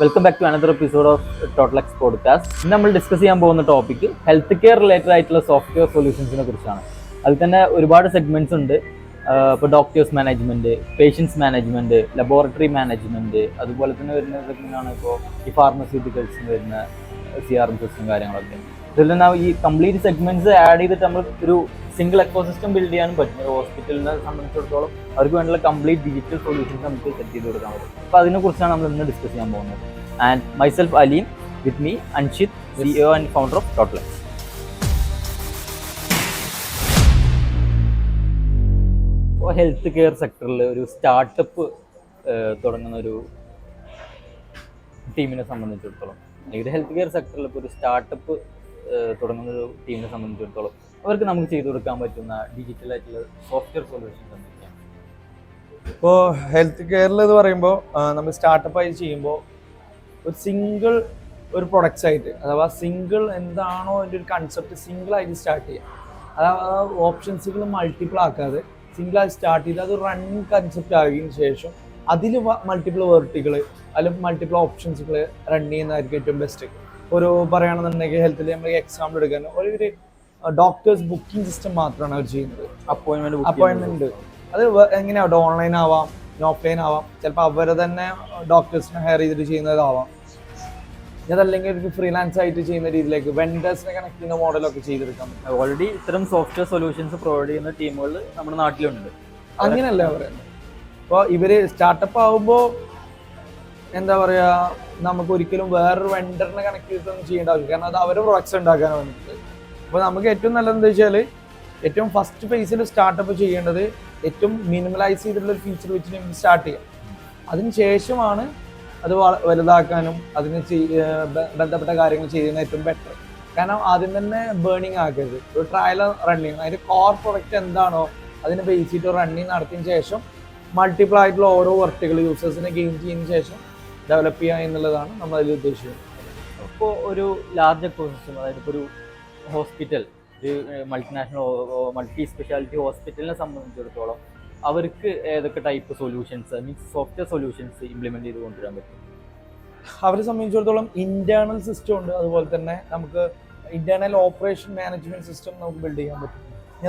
Welcome back to another episode of total X podcast. ഇന്ന് നമ്മൾ discuss ചെയ്യാൻ പോകുന്ന ടോപ്പിക് ഹെൽത്ത് കെയർ റിലേറ്റഡ് ആയിട്ടുള്ള സോഫ്റ്റ്വെയർ സൊല്യൂഷൻസിനെ കുറിച്ചാണ്. അതിൽ തന്നെ ഒരുപാട് സെഗ്മെന്റ്സ് ഉണ്ട്. ഇപ്പോൾ doctors management, patients management, laboratory management, അതുപോലെ തന്നെ വരുന്ന സെഗ്മെന്റാണ് ഇപ്പോൾ ഈ ഫാർമസ്യൂട്ടിക്കൽസിന് വരുന്ന CRM സിസ്റ്റം കാര്യങ്ങളൊക്കെ. ഇതിൽ തന്നെ ഈ കംപ്ലീറ്റ് സെഗ്മെന്റ്സ് ആഡ് ചെയ്തിട്ട് നമ്മൾ ഒരു സിംഗിൾ എക്കോസിസ്റ്റം ബിൽഡ് ചെയ്യാനും പറ്റും. ഒരു ഹോസ്പിറ്റലിനെ സംബന്ധിച്ചിടത്തോളം അവർക്ക് വേണ്ടിയുള്ള കംപ്ലീറ്റ് ഡിജിറ്റൽ സൊല്യൂഷൻസ് നമുക്ക് സെറ്റ് ചെയ്ത് കൊടുക്കാൻ പറ്റും. അപ്പോൾ അതിനെക്കുറിച്ചാണ് നമ്മൾ ഇന്ന് ഡിസ്കസ് ചെയ്യാൻ പോകുന്നത്. And myself Aleem, with me Anshith, CEO and founder of total X. ഇപ്പോൾ ഹെൽത്ത് കെയർ സെക്ടറിൽ ഒരു സ്റ്റാർട്ടപ്പ് തുടങ്ങുന്ന ഒരു ടീമിനെ സംബന്ധിച്ചിടത്തോളം, അല്ലെങ്കിൽ ഹെൽത്ത് കെയർ സെക്ടറിൽ ഇപ്പോൾ ഒരു സ്റ്റാർട്ടപ്പ് തുടങ്ങുന്ന ഒരു ടീമിനെ സംബന്ധിച്ചിടത്തോളം അവർക്ക് നമുക്ക് ചെയ്തു കൊടുക്കാൻ പറ്റുന്ന ഡിജിറ്റൽ ആയിട്ടുള്ള സോഫ്റ്റ്വെയർ സൊല്യൂഷൻസ് എന്തൊക്കെയാണ്? ഇപ്പോൾ ഹെൽത്ത് കെയറിൽ എന്ന് പറയുമ്പോൾ നമ്മൾ സ്റ്റാർട്ടപ്പായി ചെയ്യുമ്പോൾ ഒരു സിംഗിൾ ഒരു പ്രൊഡക്ട്സ് ആയിട്ട്, അഥവാ സിംഗിൾ എന്താണോ അതിൻ്റെ ഒരു കൺസെപ്റ്റ് സിംഗിളായിട്ട് സ്റ്റാർട്ട് ചെയ്യാം. അതായത് ഓപ്ഷൻസുകൾ മൾട്ടിപ്പിൾ ആക്കാതെ സിംഗിളായി സ്റ്റാർട്ട് ചെയ്ത് അത് റണ്ണിങ് കൺസെപ്റ്റ് ആയതിനു ശേഷം അതിൽ മൾട്ടിപ്പിൾ വെർട്ടികൾ അല്ലെങ്കിൽ മൾട്ടിപ്പിൾ ഓപ്ഷൻസുകൾ റൺ ചെയ്യുന്നതായിരിക്കും ഏറ്റവും ബെസ്റ്റ്. ഒരു പറയുകയാണെന്നുണ്ടെങ്കിൽ ഹെൽത്തിൽ നമ്മൾ എക്സാമ്പിൾ എടുക്കാൻ ഒരു ഡോക്ടേഴ്സ് ബുക്കിംഗ് സിസ്റ്റം മാത്രമാണ് അവർ ചെയ്യുന്നത്. അപ്പോയിൻമെന്റ് അത് എങ്ങനെയാവട്ടെ, ഓൺലൈൻ ആവാം, ഓഫ്ലൈൻ ആവാം, ചിലപ്പോൾ അവരെ തന്നെ ഡോക്ടേഴ്സിനെ ഹയർ ചെയ്തിട്ട് ചെയ്യുന്നതാവാം. അതല്ലെങ്കിൽ ഒരു ഫ്രീലാൻസ് ആയിട്ട് ചെയ്യുന്ന രീതിയിലേക്ക് വെൻഡേഴ്സിനെ കണക്ട് ചെയ്യുന്ന മോഡലൊക്കെ ചെയ്തെടുക്കാൻ പറ്റും. ഓൾറെഡി ഇത്തരം സോഫ്റ്റ്വെയർ സൊല്യൂഷൻസ് പ്രൊവൈഡ് ചെയ്യുന്ന ടീമുകൾ നമ്മുടെ നാട്ടിലുണ്ട്. അങ്ങനെയല്ല പറയുന്നത്. അപ്പോൾ ഇവര് സ്റ്റാർട്ടപ്പ് ആകുമ്പോൾ എന്താ പറയുക, നമുക്ക് ഒരിക്കലും വേറൊരു വെണ്ടറിനെ കണക്ട് ചെയ്തിട്ടൊന്നും ചെയ്യേണ്ട ആവശ്യം, കാരണം അത് അവരുടെ പ്രൊഡക്ട്സ് ഉണ്ടാക്കാൻ വേണ്ടിയിട്ട്. അപ്പോൾ നമുക്ക് ഏറ്റവും നല്ലത് എന്താ വെച്ചാൽ ഏറ്റവും ഫസ്റ്റ് ഫേസിൽ സ്റ്റാർട്ടപ്പ് ചെയ്യേണ്ടത് ഏറ്റവും മിനിമലൈസ് ചെയ്തിട്ടുള്ള ഒരു ഫീച്ചർ വെച്ച് നമുക്ക് സ്റ്റാർട്ട് ചെയ്യാം. അതിന് ശേഷമാണ് അത് വലുതാക്കാനും അതിന് ബന്ധപ്പെട്ട കാര്യങ്ങൾ ചെയ്യുന്നത് ഏറ്റവും ബെറ്റർ. കാരണം ആദ്യം തന്നെ ബേണിങ് ആക്കരുത്, ഒരു ട്രയൽ റണ്ണിങ്, അതിൻ്റെ കോർ പ്രൊഡക്റ്റ് എന്താണോ അതിനെ ബേസ് ചെയ്തിട്ട് റണ്ണിങ് നടത്തിയതിന് ശേഷം മൾട്ടിപ്പിൾ ആയിട്ടുള്ള ഓരോ വർട്ടുകൾ യൂസേഴ്സിനെ ഗെയിൻ ചെയ്യുന്നതിന് ശേഷം ഡെവലപ്പ് ചെയ്യുക എന്നുള്ളതാണ് നമ്മൾ അതിൽ ഉദ്ദേശിക്കുന്നത്. ഇപ്പോൾ ഒരു ലാർജ് എക്കോസിസ്റ്റം, അതായത് ഇപ്പോൾ ഒരു ഹോസ്പിറ്റൽ, ഒരു മൾട്ടി സ്പെഷ്യാലിറ്റി ഹോസ്പിറ്റലിനെ സംബന്ധിച്ചിടത്തോളം അവർക്ക് ഏതൊക്കെ type solutions, means software solutions implement ചെയ്ത് കൊണ്ടുവരാൻ പറ്റും? അവരെ സംബന്ധിച്ചിടത്തോളം ഇന്റേണൽ സിസ്റ്റം ഉണ്ട്, അതുപോലെ തന്നെ നമുക്ക് ഇന്റേണൽ ഓപ്പറേഷൻ മാനേജ്മെന്റ് സിസ്റ്റം നമുക്ക് ബിൽഡ് ചെയ്യാൻ പറ്റും.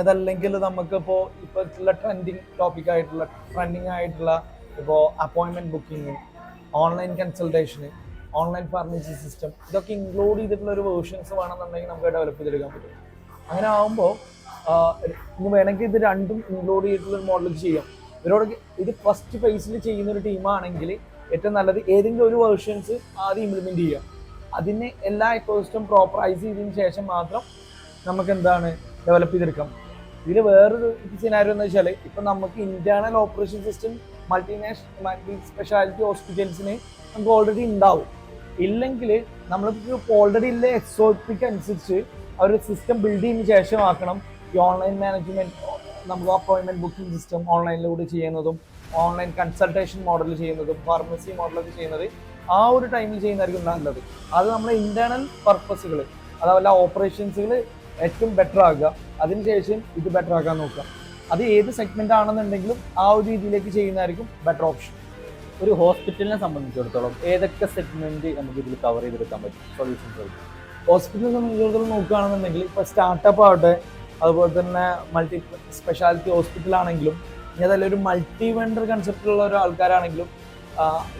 അതല്ലെങ്കിൽ നമുക്കിപ്പോൾ ഇപ്പോഴത്തുള്ള ട്രെൻഡിങ് ആയിട്ടുള്ള ഇപ്പോൾ അപ്പോയിൻമെന്റ് ബുക്കിംഗ്, ഓൺലൈൻ കൺസൾട്ടേഷന്, ഓൺലൈൻ ഫാർമസി സിസ്റ്റം, ഇതൊക്കെ ഇൻക്ലൂഡ് ചെയ്തിട്ടുള്ള ഒരു വേർഷൻസ് വേണമെന്നുണ്ടെങ്കിൽ നമുക്ക് ഡെവലപ്പ് ചെയ്തെടുക്കാൻ പറ്റും. അങ്ങനെ ആകുമ്പോൾ ഇനി വേണമെങ്കിൽ ഇത് രണ്ടും ഇൻക്ലൂഡ് ചെയ്തിട്ടുള്ള ഒരു മോഡൽ ചെയ്യാം. ഇവരോട് ഇത് ഫസ്റ്റ് ഫേസിൽ ചെയ്യുന്ന ഒരു ടീമാണെങ്കിൽ ഏറ്റവും നല്ലത് ഏതെങ്കിലും ഒരു വേർഷൻസ് ആദ്യം ഇംപ്ലിമെന്റ് ചെയ്യുക. അതിനെ എല്ലാ എക്കോസിസ്റ്റം പ്രോപ്പറൈസ് ചെയ്തതിന് ശേഷം മാത്രം നമുക്ക് എന്താണ് ഡെവലപ്പ് ചെയ്തെടുക്കാം. ഇതിൽ വേറൊരു സിനാരിയോ എന്ന് വെച്ചാൽ ഇപ്പം നമുക്ക് internal operation system multi speciality ഹോസ്പിറ്റൽസിന് നമുക്ക് ഓൾറെഡി ഉണ്ടാവും. ഇല്ലെങ്കിൽ നമ്മൾക്ക് ഓൾറെഡി ഉള്ള SOP അനുസരിച്ച് ആ ഒരു സിസ്റ്റം ബിൽഡ് ചെയ്യുന്ന ശേഷം ആക്കണം ഈ ഓൺലൈൻ മാനേജ്മെന്റ്, നമുക്ക് അപ്പോയിൻമെന്റ് ബുക്കിംഗ് സിസ്റ്റം ഓൺലൈനിലൂടെ ചെയ്യുന്നതും ഓൺലൈൻ കൺസൾട്ടേഷൻ മോഡൽ ചെയ്യുന്നതും ഫാർമസി മോഡലൊക്കെ ചെയ്യുന്നത് ആ ഒരു ടൈമിൽ ചെയ്യുന്നതായിരിക്കും നല്ലത്. അത് നമ്മുടെ ഇന്റേണൽ പർപ്പസുകൾ, അതല്ല ഓപ്പറേഷൻസുകൾ ഏറ്റവും ബെറ്റർ ആക്കുക, അതിനുശേഷം ഇത് ബെറ്റർ ആക്കാൻ നോക്കുക. അത് ഏത് സെഗ്മെന്റ് ആണെന്നുണ്ടെങ്കിലും ആ ഒരു രീതിയിലേക്ക് ചെയ്യുന്നതായിരിക്കും ബെറ്റർ ഓപ്ഷൻ. ഒരു ഹോസ്പിറ്റലിനെ സംബന്ധിച്ചിടത്തോളം ഏതൊക്കെ സെഗ്മെന്റ് നമുക്ക് ഇതിൽ കവർ ചെയ്തെടുക്കാൻ പറ്റും സൊല്യൂഷൻസ്? ഹോസ്പിറ്റലിനെ സംബന്ധിച്ചിടത്തോളം നോക്കുകയാണെന്നുണ്ടെങ്കിൽ ഇപ്പോൾ സ്റ്റാർട്ടപ്പ് ആവട്ടെ, അതുപോലെ തന്നെ മൾട്ടി സ്പെഷ്യാലിറ്റി ഹോസ്പിറ്റൽ ആണെങ്കിലും, ഇനി അതല്ല ഒരു മൾട്ടി വെണ്ടർ കൺസെപ്റ്റുള്ള ഒരു ആൾക്കാരാണെങ്കിലും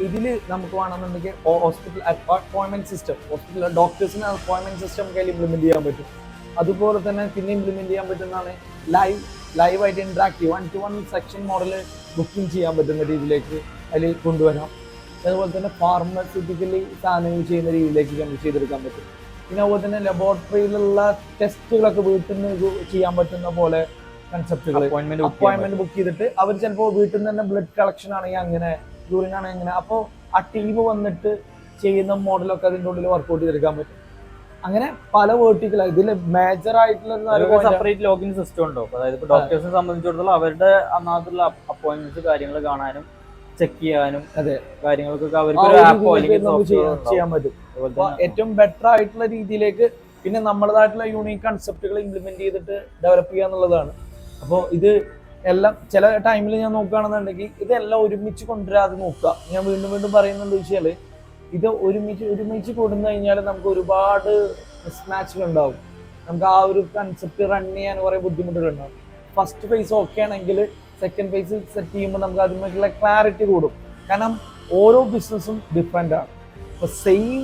ഇതിൽ നമുക്ക് വേണമെന്നുണ്ടെങ്കിൽ ഹോസ്പിറ്റൽ അപ്പോയിൻമെന്റ് സിസ്റ്റം, ഹോസ്പിറ്റലിലെ ഡോക്ടേഴ്സിന് അപ്പോയിൻമെന്റ് സിസ്റ്റം കയ്യിൽ ഇംപ്ലിമെന്റ് ചെയ്യാൻ പറ്റും. അതുപോലെ തന്നെ പിന്നെ ഇംപ്ലിമെന്റ് ചെയ്യാൻ പറ്റുന്നതാണ് ലൈവായിട്ട് interactive 1-to-1 section model booking ചെയ്യാൻ പറ്റുന്ന രീതിയിലേക്ക് അതിൽ കൊണ്ടുവരാം. അതുപോലെ തന്നെ ഫാർമസ്യൂട്ടിക്കലി സാധനങ്ങൾ ചെയ്യുന്ന രീതിയിലേക്ക് നമുക്ക് ചെയ്തെടുക്കാൻ പറ്റും. പിന്നെ അതുപോലെ തന്നെ ലബോറട്ടറിയിലുള്ള ടെസ്റ്റുകളൊക്കെ വീട്ടിൽ നിന്ന് ചെയ്യാൻ പറ്റുന്ന പോലെ കൺസെപ്റ്റുകൾ, അപ്പോയിൻമെന്റ് ബുക്ക് ചെയ്തിട്ട് അവർ ചിലപ്പോൾ വീട്ടിൽ നിന്ന് തന്നെ ബ്ലഡ് കളക്ഷൻ ആണെങ്കിൽ അങ്ങനെ, യൂറിൻ ആണെങ്കിൽ അങ്ങനെ, അപ്പോൾ ആ ടീം വന്നിട്ട് ചെയ്യുന്ന മോഡലൊക്കെ അതിൻ്റെ ഉള്ളിൽ വർക്ക്ഔട്ട് ചെയ്തെടുക്കാൻ പറ്റും. അങ്ങനെ പല വേർട്ടിക്കൽ ഇതിൽ മേജർ ആയിട്ടുള്ള സെപ്പറേറ്റ് ലോഗിൻ സിസ്റ്റം ഉണ്ടോ? അതായത് ഡോക്ടേഴ്സിനെ സംബന്ധിച്ചിടത്തോളം അവരുടെ അന്നാത്തുള്ള അപ്പോയിന്റ്മെന്റ്സ് കാര്യങ്ങൾ കാണാനും ചെക്ക് ചെയ്യാനും അതെ കാര്യങ്ങൾക്കൊക്കെ അവർക്ക് ചെയ്യാൻ പറ്റും. ഏറ്റവും ബെറ്റർ ആയിട്ടുള്ള രീതിയിലേക്ക് പിന്നെ നമ്മളതായിട്ടുള്ള യൂണീക്ക് കൺസെപ്റ്റുകൾ ഇംപ്ലിമെന്റ് ചെയ്തിട്ട് ഡെവലപ്പ് ചെയ്യുക എന്നുള്ളതാണ്. അപ്പോൾ ഇത് എല്ലാം ചില ടൈമിൽ ഞാൻ നോക്കുകയാണെന്നുണ്ടെങ്കിൽ ഇതെല്ലാം ഒരുമിച്ച് കൊണ്ടുവരാതെ നോക്കുക. ഞാൻ വീണ്ടും വീണ്ടും പറയുന്നത് വെച്ചാൽ ഇത് ഒരുമിച്ച് കൊടുന്നു കഴിഞ്ഞാൽ നമുക്ക് ഒരുപാട് മിസ്മാച്ചുകൾ ഉണ്ടാവും. നമുക്ക് ആ ഒരു കൺസെപ്റ്റ് റൺ ചെയ്യാൻ കുറെ ബുദ്ധിമുട്ടുകളുണ്ടാവും. ഫസ്റ്റ് ഫേസ് ഓക്കെ ആണെങ്കിൽ സെക്കൻഡ് ഫേസ് സെറ്റ് ചെയ്യുമ്പോൾ നമുക്ക് അതിനുള്ള ക്ലാരിറ്റി കൂടും. കാരണം ഓരോ ബിസിനസ്സും ഡിഫറെൻ്റ് ആണ്. ഇപ്പോൾ സെയിം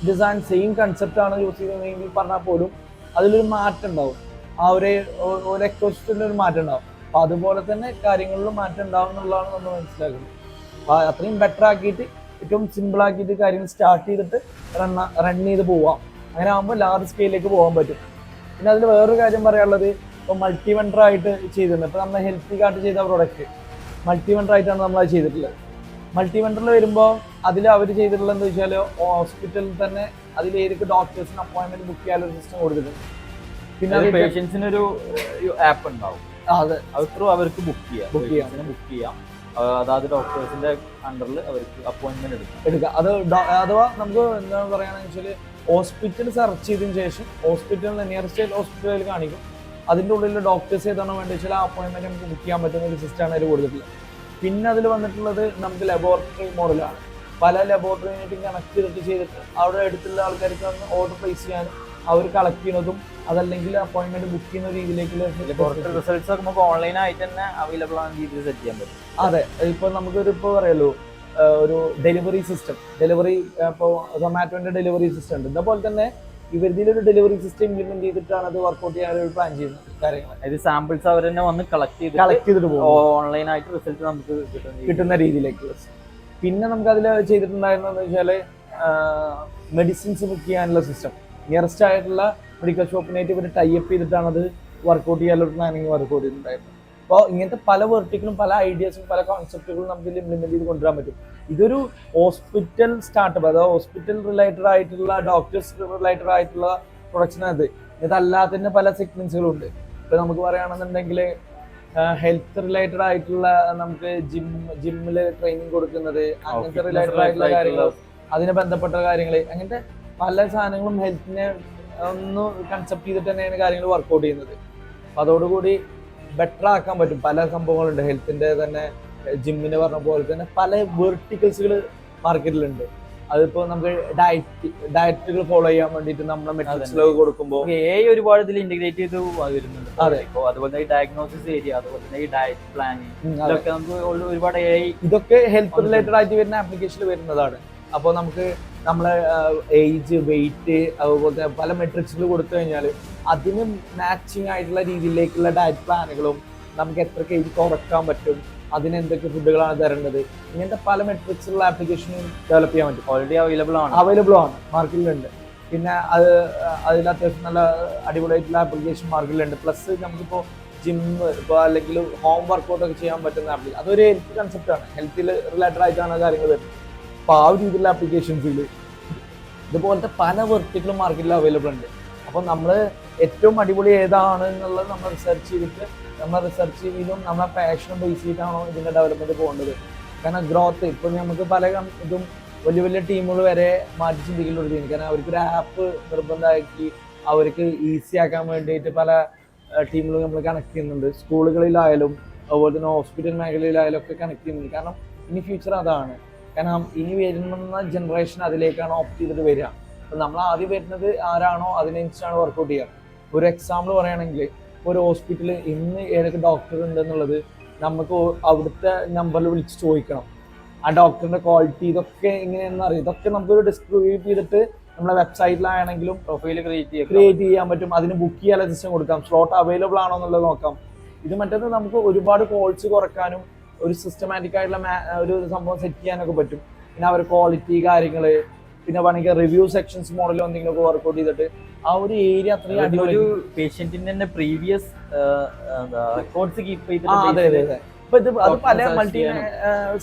ഡിസൈൻ സെയിം കൺസെപ്റ്റ് ആണ് യൂസ് ചെയ്യുന്നതെങ്കിൽ പറഞ്ഞാൽ പോലും അതിലൊരു മാറ്റം ഉണ്ടാവും. ആ ഒരു എക്കോസിസ്റ്റത്തിൽ ഒരു മാറ്റം ഉണ്ടാവും. അപ്പോൾ അതുപോലെ തന്നെ കാര്യങ്ങളിലും മാറ്റം ഉണ്ടാവും എന്നുള്ളതാണ് നമ്മൾ മനസ്സിലാക്കുന്നത്. അപ്പോൾ അത്രയും ബെറ്റർ ആക്കിയിട്ട് ഏറ്റവും സിമ്പിൾ ആക്കിയിട്ട് കാര്യങ്ങൾ സ്റ്റാർട്ട് ചെയ്തിട്ട് റൺ ചെയ്ത് പോവാം. അങ്ങനെ ആകുമ്പോൾ ലാർജ് സ്കെയിലേക്ക് പോകാൻ പറ്റും. പിന്നെ അതിൽ വേറൊരു കാര്യം പറയാനുള്ളത്, ഇപ്പോൾ മൾട്ടി വെണ്ടർ ആയിട്ട് ചെയ്തിട്ടുണ്ട്. ഇപ്പോൾ നമ്മൾ ഹെൽത്തി കാർട്ട് ചെയ്ത പ്രോഡക്റ്റ് മൾട്ടി വെണ്ടർ ആയിട്ടാണ് നമ്മളത് ചെയ്തിട്ടുള്ളത്. മൾട്ടി വെണ്ടറിൽ വരുമ്പോൾ അതിൽ അവർ ചെയ്തിട്ടുള്ളത് എന്താ വെച്ചാൽ ഹോസ്പിറ്റലിൽ തന്നെ അതിൽ ഏതൊക്കെ ഡോക്ടേഴ്സിന് അപ്പോയിൻമെന്റ് ബുക്ക് ചെയ്യാനുള്ള സിസ്റ്റം കൊടുത്തിട്ടുണ്ട്. പിന്നെ പേഷ്യൻസിനൊരു ആപ്പ് ഉണ്ടാവും, അതെ, അത് ത്രൂ അവർക്ക് ബുക്ക് ചെയ്യാം. അതായത് ഡോക്ടേഴ്സിന്റെ അണ്ടറിൽ അവർക്ക് അപ്പോയിന്റ്മെന്റ് എടുക്കാം. അത് അഥവാ നമുക്ക് എന്താണ് പറയുകയാണെന്ന് വെച്ചാൽ ഹോസ്പിറ്റൽ സെർച്ച് ചെയ്തതിനു ശേഷം ഹോസ്പിറ്റലിൽ നിയറസ്റ്റ് ഹോസ്പിറ്റലിൽ കാണിക്കും. അതിൻ്റെ ഉള്ളിൽ ഡോക്ടേഴ്സ് ഏതാണോ വേണ്ടത് വെച്ചാൽ ആ അപ്പോയിന്റ്മെന്റ് നമുക്ക് ബുക്ക് ചെയ്യാൻ പറ്റുന്ന ഒരു സിസ്റ്റമാണ് അതിൽ കൊടുത്തിട്ടുള്ളത്. പിന്നെ അതിൽ വന്നിട്ടുള്ളത് നമുക്ക് ലബോറട്ടറി മോഡലാണ്. പല ലബോറട്ടറിയായിട്ട് കണക്ട് ചെയ്തിട്ട് അവിടെ അടുത്തുള്ള ആൾക്കാർക്ക് ഓർഡർ പ്ലേസ് ചെയ്യാനും അവർ കളക്ട് ചെയ്യുന്നതും അതല്ലെങ്കിൽ അപ്പോയിന്റ്മെന്റ് ബുക്ക് ചെയ്യുന്ന രീതിയിലേക്കുള്ള റിസൾട്ട്സ് ഒക്കെ നമുക്ക് ഓൺലൈൻ ആയിട്ട് തന്നെ അവൈലബിൾ ആണ് രീതിയിൽ സെറ്റ് ചെയ്യാൻ പറ്റും. അതെ, ഇപ്പോൾ നമുക്കൊരു ഇപ്പോൾ പറയുമല്ലോ ഒരു ഡെലിവറി സിസ്റ്റം, ഡെലിവറി ഇപ്പോൾ സൊമാറ്റോന്റെ ഡെലിവറി സിസ്റ്റം ഉണ്ട്. ഇതേപോലെ തന്നെ ഇവരുടെ ഒരു ഡെലിവറി സിസ്റ്റം ഇംപ്ലിമെന്റ് ചെയ്തിട്ടാണ് അത് വർക്ക്ഔട്ട് ചെയ്യാൻ ഒരു പ്ലാൻ ചെയ്യുന്നത് കാര്യങ്ങൾ. അതായത് സാമ്പിൾസ് അവർ തന്നെ വന്ന് കളക്ട് ചെയ്തിട്ട് ഓൺലൈൻ ആയിട്ട് റിസൾട്ട് നമുക്ക് കിട്ടുന്ന രീതിയിലേക്ക്. പിന്നെ നമുക്ക് അതിൽ ചെയ്തിട്ടുണ്ടായിരുന്നത് വെച്ചാൽ മെഡിസിൻസ് ബുക്ക് ചെയ്യാനുള്ള സിസ്റ്റം. നിയറസ്റ്റ് ആയിട്ടുള്ള മെഡിക്കൽ ഷോപ്പിനായിട്ട് ഇവർ ടൈപ്പ് ചെയ്തിട്ടാണ് അത് വർക്ക്ഔട്ട് ചെയ്യാനുള്ള പ്ലാനിങ് വർക്ക്ഔട്ട് ചെയ്തിട്ടുണ്ടായിരുന്നത്. അപ്പോൾ ഇങ്ങനത്തെ പല വെർട്ടിക്കലും പല ഐഡിയാസും പല കോൺസെപ്റ്റുകളും നമുക്ക് ഇതിൽ ഇംപ്ലിമെന്റ് ചെയ്ത് കൊണ്ടുവരാൻ പറ്റും. ഇതൊരു ഹോസ്പിറ്റൽ സ്റ്റാർട്ടപ്പ്, അതായത് ഹോസ്പിറ്റൽ റിലേറ്റഡ് ആയിട്ടുള്ള ഡോക്ടേഴ്സ് റിലേറ്റഡ് ആയിട്ടുള്ള പ്രൊഡക്ഷനാണ്. ഇതല്ലാതെ തന്നെ പല സെഗ്മെന്റ്സുകളും ഉണ്ട്. ഇപ്പോൾ നമുക്ക് പറയുകയാണെന്നുണ്ടെങ്കിൽ ഹെൽത്ത് റിലേറ്റഡ് ആയിട്ടുള്ള നമുക്ക് ജിമ്മിൽ ട്രെയിനിങ് കൊടുക്കുന്നത്, അങ്ങനത്തെ റിലേറ്റഡ് ആയിട്ടുള്ള കാര്യങ്ങൾ, അതിനെ ബന്ധപ്പെട്ട കാര്യങ്ങൾ, അങ്ങനത്തെ പല സാധനങ്ങളും ഹെൽത്തിനെ ഒന്ന് കൺസെപ്റ്റ് ചെയ്തിട്ട് തന്നെയാണ് കാര്യങ്ങൾ വർക്ക്ഔട്ട് ചെയ്യുന്നത്. അപ്പോൾ അതോടുകൂടി ബെറ്റർ ആക്കാൻ പറ്റും. പല സംഭവങ്ങളുണ്ട് ഹെൽത്തിന്റെ തന്നെ, ജിമ്മിന് പറഞ്ഞ പോലെ തന്നെ പല വെർട്ടിക്കൽസുകൾ മാർക്കറ്റിലുണ്ട്. അതിപ്പോൾ നമുക്ക് ഡയറ്റുകൾ ഫോളോ ചെയ്യാൻ വേണ്ടിയിട്ട് നമ്മളെ മെട്രിക്സിലൊക്കെ കൊടുക്കുമ്പോൾ ഒരുപാട് ഇതിൽ ഇന്റഗ്രേറ്റ് ചെയ്ത് വരുന്നുണ്ട്. അതെ, അതുപോലെ ഈ ഡയഗ്നോസിസ് ഏരിയ, അതുപോലെ തന്നെ ഈ ഡയറ്റ് പ്ലാനിങ്, ഇതൊക്കെ നമുക്ക് ഒരുപാട് ഇതൊക്കെ ഹെൽത്ത് റിലേറ്റഡ് ആയിട്ട് വരുന്ന ആപ്ലിക്കേഷനിൽ വരുന്നതാണ്. അപ്പോൾ നമുക്ക് നമ്മളെ ഏജ്, വെയിറ്റ്, അതുപോലെ പല മെട്രിക്സിൽ കൊടുത്തു കഴിഞ്ഞാൽ അതിന് മാച്ചിങ് ആയിട്ടുള്ള രീതിയിലേക്കുള്ള ഡയറ്റ് പ്ലാനുകളും നമുക്ക് എത്ര കെജി കുറക്കാൻ പറ്റും, അതിന് എന്തൊക്കെ ഫുഡുകളാണ് തരേണ്ടത്, ഇങ്ങനത്തെ പല മെട്രിക്സിലുള്ള ആപ്ലിക്കേഷനും ഡെവലപ്പ് ചെയ്യാൻ പറ്റും. ഓൾറെഡി അവൈലബിൾ ആണ് മാർക്കറ്റിലുണ്ട്. പിന്നെ അതിൽ അത്യാവശ്യം നല്ല അടിപൊളിയായിട്ടുള്ള ആപ്ലിക്കേഷൻ മാർക്കറ്റിലുണ്ട്. പ്ലസ് നമുക്കിപ്പോൾ ജിമ്മ് ഇപ്പോൾ അല്ലെങ്കിൽ ഹോം വർക്കൗട്ട് ഒക്കെ ചെയ്യാൻ പറ്റുന്ന ആപ്ലിക്കേഷൻ, അതൊരു ഹെൽത്ത് കൺസെപ്റ്റാണ്, ഹെൽത്തിൽ റിലേറ്റഡ് ആയിട്ടാണ് കാര്യങ്ങൾ വരുന്നത്. അപ്പോൾ ആ ഒരു രീതിയിലുള്ള ആപ്ലിക്കേഷൻസിൽ ഇതുപോലത്തെ പല വെർട്ടിക്കലും മാർക്കറ്റിൽ അവൈലബിൾ ഉണ്ട്. അപ്പോൾ നമ്മൾ ഏറ്റവും അടിപൊളി ഏതാണ് എന്നുള്ളത് നമ്മൾ റിസർച്ച് ചെയ്തും നമ്മളെ പാഷനും ബേസ് ചെയ്തിട്ടാണോ ഇതിൻ്റെ ഡെവലപ്മെൻറ്റ് പോകേണ്ടത്. കാരണം ഗ്രോത്ത് ഇപ്പോൾ നമുക്ക് പല ഇതും വലിയ വലിയ ടീമുകൾ വരെ മാറ്റി ചിന്തിക്കേണ്ട ഒരു ചെയ്യുന്നത്. കാരണം അവർക്കൊരു ആപ്പ് നിർബന്ധമാക്കി അവർക്ക് ഈസി ആക്കാൻ വേണ്ടിയിട്ട് പല ടീമുകളും നമ്മൾ കണക്ട് ചെയ്യുന്നുണ്ട്. സ്കൂളുകളിലായാലും അതുപോലെ തന്നെ ഹോസ്പിറ്റൽ മേഖലയിലായാലും ഒക്കെ കണക്ട് ചെയ്യുന്നുണ്ട്. കാരണം ഇനി ഫ്യൂച്ചർ അതാണ്. കാരണം ഇനി വരുന്ന ജനറേഷൻ അതിലേക്കാണ് ഓപ്റ്റ് ചെയ്തിട്ട് വരിക. അപ്പം നമ്മൾ ആദ്യം വരുന്നത് ആരാണോ അതിനനുസരിച്ചാണ് വർക്കൗട്ട് ചെയ്യുക. ഒരു എക്സാമ്പിൾ പറയുകയാണെങ്കിൽ ഒരു ഹോസ്പിറ്റലിൽ ഇന്ന് ഏതൊക്കെ ഡോക്ടർ ഉണ്ടെന്നുള്ളത് നമുക്ക് അവിടുത്തെ നമ്പറിൽ വിളിച്ച് ചോദിക്കണം. ആ ഡോക്ടറിന്റെ ക്വാളിറ്റി ഇതൊക്കെ എങ്ങനെയാണെന്ന് അറിയാം. ഇതൊക്കെ നമുക്കൊരു ഡിസ്ക്രൈബ് ചെയ്തിട്ട് നമ്മളെ വെബ്സൈറ്റിലാണെങ്കിലും പ്രൊഫൈൽ ക്രിയേറ്റ് ചെയ്യാൻ പറ്റും. അതിന് ബുക്ക് ചെയ്യാനുള്ള സിസ്റ്റം കൊടുക്കാം. സ്ലോട്ട് അവൈലബിൾ ആണോ എന്നുള്ളത് നോക്കാം. ഇത് മറ്റേത് നമുക്ക് ഒരുപാട് കോൾസ് കുറക്കാനും ഒരു സിസ്റ്റമാറ്റിക് ആയിട്ടുള്ള ഒരു സംഭവം സെറ്റ് ചെയ്യാനൊക്കെ പറ്റും. പിന്നെ അവർ ക്വാളിറ്റി കാര്യങ്ങൾ, പിന്നെ വേണമെങ്കിൽ റിവ്യൂ സെക്ഷൻസ് മോഡലോ എന്തെങ്കിലുമൊക്കെ വർക്ക്ഔട്ട് ചെയ്തിട്ട് ആ ഒരു ഏരിയ അത്രയും അടിപൊളി. ഒരു പേഷ്യന്റിന്റെ തന്നെ പ്രീവിയസ് റെക്കോർഡ്സ് കീപ്പ് ചെയ്തിട്ട് അത് പല മൾട്ടി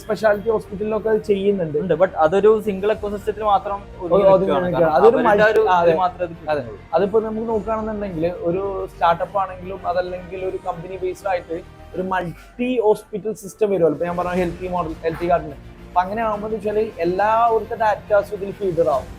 സ്പെഷ്യാലിറ്റി ഹോസ്പിറ്റലിലൊക്കെ ചെയ്യുന്നുണ്ട്. ബട്ട് അതൊരു സിംഗിൾ എക്കോസിസ്റ്റത്തിൽ മാത്രം അതിപ്പോ നമുക്ക് നോക്കുകയാണെന്നുണ്ടെങ്കിൽ ഒരു സ്റ്റാർട്ടപ്പ് ആണെങ്കിലും അതല്ലെങ്കിൽ ഒരു കമ്പനി ബേസ്ഡ് ആയിട്ട് ഒരു മൾട്ടി ഹോസ്പിറ്റൽ സിസ്റ്റം വരുമല്ലോ. ഇപ്പൊ ഞാൻ പറഞ്ഞ ഹെൽത്തി കാർഡിന്. അപ്പൊ അങ്ങനെ ആകുമ്പോൾ വെച്ചാൽ എല്ലാവർക്കും ഡാറ്റാസും ഇതിൽ ഫീഡർ ആവും.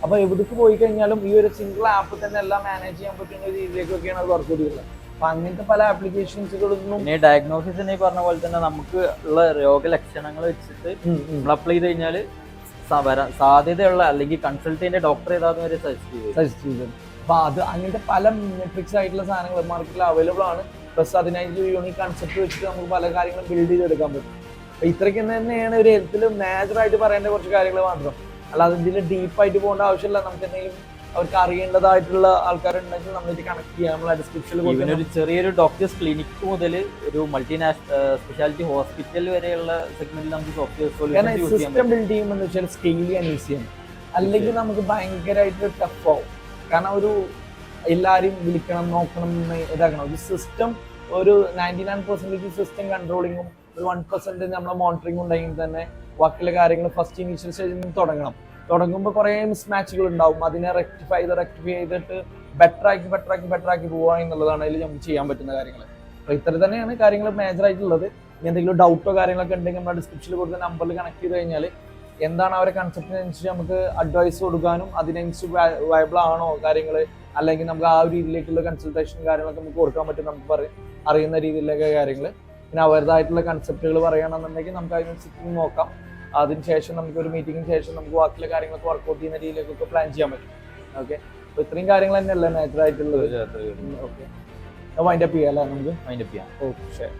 അപ്പൊ എവിടേക്ക് പോയി കഴിഞ്ഞാലും ഈ ഒരു സിംഗിൾ ആപ്പ് തന്നെ എല്ലാം മാനേജ് ചെയ്യാൻ പറ്റുന്ന രീതിയിലേക്കൊക്കെയാണ് അത് വർക്ക്ഔട്ട് ചെയ്യുന്നത്. അപ്പൊ അങ്ങനത്തെ പല ആപ്ലിക്കേഷൻസുകളൊന്നും പിന്നെ ഡയഗ്നോസിസ് പറഞ്ഞ പോലെ തന്നെ നമുക്ക് ഉള്ള രോഗലക്ഷണങ്ങൾ വെച്ചിട്ട് നമ്മൾ അപ്ലൈ ചെയ്ത് കഴിഞ്ഞാൽ വരാൻ സാധ്യതയുള്ള അല്ലെങ്കിൽ കൺസൾട്ട് ചെയ്യുന്ന ഡോക്ടർ ഏതാന്ന് വരെ സജസ്റ്റ് ചെയ്തത്. അപ്പൊ അത് അങ്ങനത്തെ പല മെട്രിക്സ് ആയിട്ടുള്ള സാധനങ്ങൾ മാർക്കറ്റിൽ അവൈലബിൾ ആണ്. പ്ലസ് അതിനായിട്ട് യൂണിക് കൺസെപ്റ്റ് വെച്ചിട്ട് നമുക്ക് പല കാര്യങ്ങളും ബിൽഡ് ചെയ്തെടുക്കാൻ പറ്റും. അപ്പൊ ഇത്രയ്ക്ക് തന്നെയാണ് ഒരു ഹെൽത്തിൽ മേജറായിട്ട് പറയേണ്ട കുറച്ച് കാര്യങ്ങൾ മാത്രം. അല്ലാതെ ഇതിൽ ഡീപ്പായിട്ട് പോകേണ്ട ആവശ്യമില്ല. നമുക്ക് എന്തെങ്കിലും അവർക്ക് അറിയേണ്ടതായിട്ടുള്ള ആൾക്കാരുണ്ടെങ്കിൽ നമ്മളിത് കണക്ട് ചെയ്യാം. നമ്മളെ ഡിസ്ക്രിപ്ഷനിൽ ഒരു ചെറിയൊരു ഡോക്ടേഴ്സ് ക്ലിനിക് മുതൽ ഒരു സ്പെഷ്യാലിറ്റി ഹോസ്പിറ്റൽ വരെയുള്ള സെഗ്മെന്റിൽ നമുക്ക് സോഫ്റ്റ്വെയർ സിസ്റ്റം ബിൽഡ് ചെയ്യുമ്പോൾ വെച്ചാൽ സ്കെയിൽ ചെയ്യാൻ ഈസിയാണ്. അല്ലെങ്കിൽ നമുക്ക് ഭയങ്കരമായിട്ട് ടഫ് ആവും. കാരണം ഒരു എല്ലാവരെയും വിളിക്കണം, നോക്കണം, ഇതാക്കണം. ഒരു സിസ്റ്റം ഒരു 99% സിസ്റ്റം കൺട്രോളിങ്ങും ഒരു 1% നമ്മളെ മോണിറ്ററിംഗ് ഉണ്ടെങ്കിൽ തന്നെ ബാക്കിയുള്ള കാര്യങ്ങൾ ഫസ്റ്റ് ഇനീഷ്യൽ സ്റ്റേജിൽ നിന്ന് തുടങ്ങുമ്പോൾ കുറേ മിസ്മാച്ചുകൾ ഉണ്ടാവും. അതിനെ റെക്ടിഫൈ ചെയ്തിട്ട് ബെറ്റർ ആക്കി പോവുക എന്നുള്ളതാണ് അതിൽ നമുക്ക് ചെയ്യാൻ പറ്റുന്ന കാര്യങ്ങൾ. അപ്പോൾ ഇത്ര തന്നെയാണ് കാര്യങ്ങൾ മേജർ ആയിട്ടുള്ളത്. ഇനി എന്തെങ്കിലും ഡൗട്ടോ കാര്യങ്ങളൊക്കെ ഉണ്ടെങ്കിൽ നമ്മുടെ ഡിസ്ക്രിപ്ഷനിൽ കൊടുത്ത നമ്പറിൽ കണക്ട് ചെയ്ത് കഴിഞ്ഞാൽ എന്താണ് അവരെ കൺസെപ്റ്റിനനുസരിച്ച് നമുക്ക് അഡ്വൈസ് കൊടുക്കാനും അതിനനുസരിച്ച് വയബിൾ ആണോ കാര്യങ്ങൾ, അല്ലെങ്കിൽ നമുക്ക് ആ ഒരു രീതിയിലേക്കുള്ള കൺസൾട്ടേഷൻ കാര്യങ്ങളൊക്കെ നമുക്ക് കൊടുക്കാൻ പറ്റും. നമുക്ക് അറിയുന്ന രീതിയിലൊക്കെ കാര്യങ്ങൾ. പിന്നെ അവരുടേതായിട്ടുള്ള കൺസെപ്റ്റുകൾ പറയുകയാണെന്നുണ്ടെങ്കിൽ നമുക്ക് അതിനനുസരിച്ച് നോക്കാം. അതിനുശേഷം നമുക്ക് ഒരു മീറ്റിംഗിന് ശേഷം നമുക്ക് ബാക്കിയുള്ള കാര്യങ്ങളൊക്കെ വർക്ക്ഔട്ട് ചെയ്യുന്ന രീതിയിലേക്കൊക്കെ പ്ലാൻ ചെയ്യാൻ പറ്റും. ഓക്കെ, അപ്പോൾ ഇത്രയും കാര്യങ്ങൾ തന്നെയല്ലേ മേജർ ആയിട്ടുള്ളത്. ഓക്കെ, വൈൻഡപ്പ് ചെയ്യാം അല്ലേ? നമുക്ക് വൈൻഡപ്പ് ചെയ്യാം. ഓക്കെ, ശരി.